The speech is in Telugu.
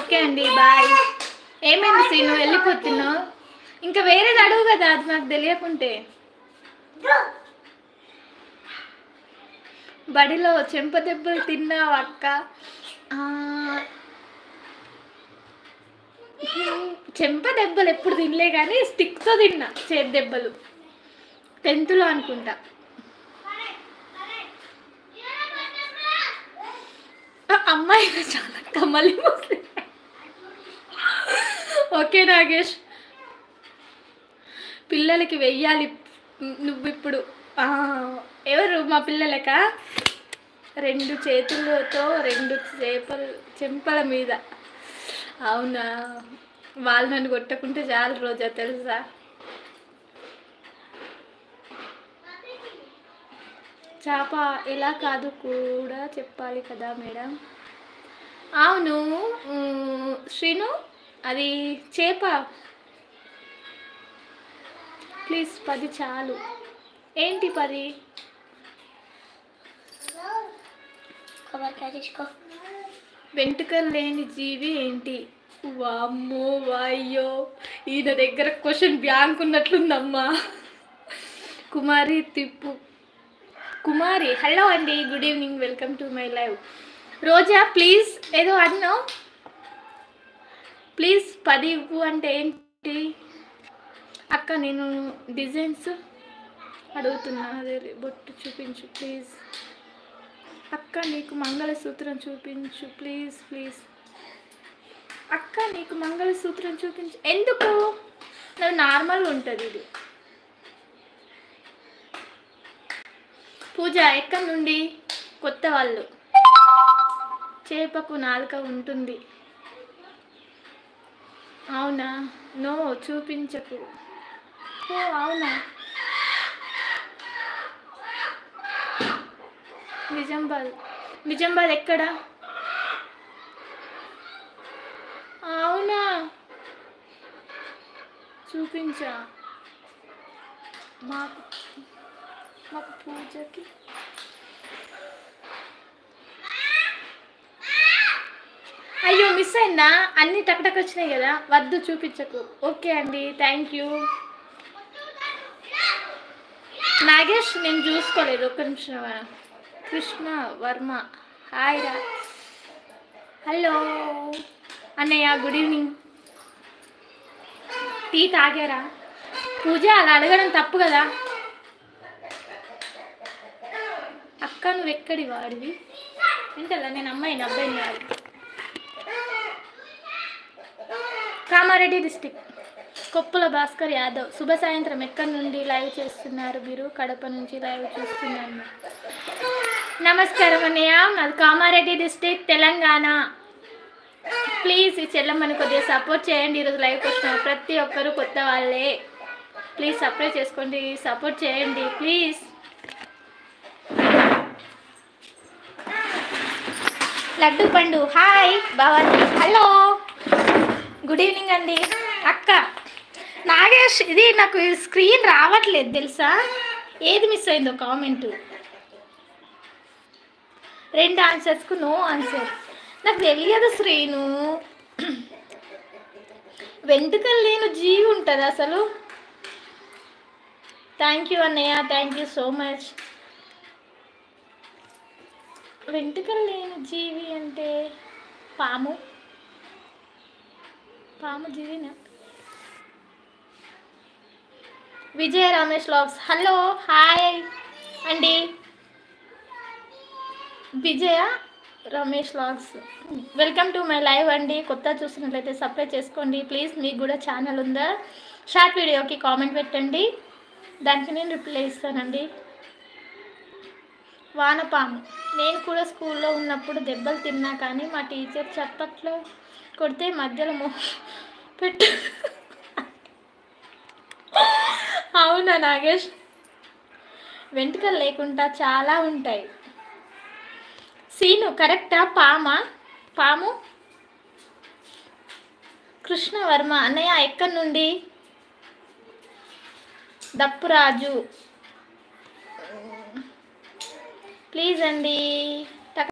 ఓకే అండి బాయ్. ఏమైంది సీను వెళ్ళిపోతున్నావు? ఇంకా వేరేది అడుగు కదా, అది నాకు తెలియకుంటే. బడిలో చెంప దెబ్బలు తిన్నావు అక్క? చెంప దెబ్బలు ఎప్పుడు తినలే కానీ స్టిక్తో తిన్నా చేతి దెబ్బలు 10th అనుకుంటా. అమ్మాయి చాలా కమ్మలి. ఓకే నాగేష్, పిల్లలకి వెయ్యాలి నువ్వు ఇప్పుడు. ఎవరు మా పిల్లలక? 2 చేతులతో 2 చెంపల మీద. అవునా, వాళ్ళు నన్ను కొట్టకుంటే చాలు రోజా, తెలుసా? చేప ఎలా కాదు కూడా చెప్పాలి కదా మేడం. అవును శ్రీను, అది చేప. ప్లీజ్ 10 చాలు. ఏంటి 10? వెంట్రుకలు లేని జీవి ఏంటి? వామ్మో వాయ్యో, ఈయన దగ్గర క్వశ్చన్ బ్యాంక్ ఉన్నట్లుందమ్మా. కుమారి తిప్పు. కుమారి హలో అండి, good evening, welcome to my live. Roja please ఏదో అన్నావు, ప్లీజ్ 10 ఇవ్వు అంటే ఏంటి అక్క? నేను డిజైన్స్ అడుగుతున్నా, అదే బొట్టు చూపించు ప్లీజ్ అక్క. నీకు మంగళసూత్రం చూపించు ప్లీజ్ ప్లీజ్ అక్క, నీకు మంగళసూత్రం చూపించు. ఎందుకు? నాకు నార్మల్గా ఉంటుంది ఇది. పూజ ఎక్కడి నుండి? కొత్త వాళ్ళు. చేపకు నాలుక ఉంటుంది. అవునా? నో చూపించకు. ఓ అవునా? నిజామాబాద్ ఎక్కడ? అవునా, చూపించా మాకు పూజకి. అయ్యో మిస్ అయిందా? అన్నీ టక్టక్ వచ్చినాయి కదా, వద్దు చూపించకు. ఓకే అండి, థ్యాంక్ యూ. నాగేష్ నేను చూసుకోలేదు, ఒక్క నిమిషం. కృష్ణ వర్మ హాయ్ రా. హలో అన్నయ్య, గుడ్ ఈవినింగ్. టీ తాగారా? పూజ అలా అడగడం తప్పు కదా అక్క. నువ్వు ఎక్కడి వాడివి? వింటలా, నేను అమ్మాయిని అబ్బాయిని కాదు. కామారెడ్డి డిస్టిక్, కొప్పుల భాస్కర్ యాదవ్. శుభ సాయంత్రం. ఎక్కడి నుండి లైవ్ చేస్తున్నారు మీరు? కడప నుంచి లైవ్ చూస్తున్నాను. నమస్కారం అన్నయ్య, అది కామారెడ్డి డిస్టిక్, తెలంగాణ. ప్లీజ్ ఈ చెల్లమ్మని కొద్దిగా సపోర్ట్ చేయండి. ఈరోజు లైవ్కి వచ్చిన ప్రతి ఒక్కరు కొత్త వాళ్ళే, ప్లీజ్ సబ్స్క్రైబ్ చేసుకోండి, సపోర్ట్ చేయండి ప్లీజ్. లడ్డు పండు hi Bhavani hello, good evening అండి అక్క. నాగేష్, ఇది నాకు స్క్రీన్ రావట్లేదు తెలుసా, ఏది మిస్ అయిందో కామెంటు. 2 ఆన్సర్స్కు నో ఆన్సర్. నాకు తెలియదు శ్రీను, వెంట్రుకలు లేని జీవి ఉంటుంది అసలు. థ్యాంక్ యూ అన్నయ్య, థ్యాంక్ యూ సో మచ్. వెంట్రుకలు లేని జీవి అంటే పాము జీవినా? Vijaya Ramesh logs hello hi అండి. Vijaya Ramesh logs welcome to my live అండి. కొత్త చూసినట్లయితే సబ్స్క్రైబ్ చేసుకోండి ప్లీజ్. మీకు కూడా ఛానల్ ఉందా? షార్ట్ వీడియోకి కామెంట్ పెట్టండి, దానికి నేను రిప్లై ఇస్తానండి. వానపాము, నేను కూడా స్కూల్లో ఉన్నప్పుడు దెబ్బలు తిన్నా కానీ మా టీచర్ చప్పట్లో కొడితే మధ్యలో పెట్టు. అవునా నాగేష్? వెంట్రుకలు లేకుండా చాలా ఉంటాయి. సీను కరెక్టా? పాము. కృష్ణవర్మ అన్నయ్య ఎక్కడి నుండి? దప్పురాజు ప్లీజ్ అండి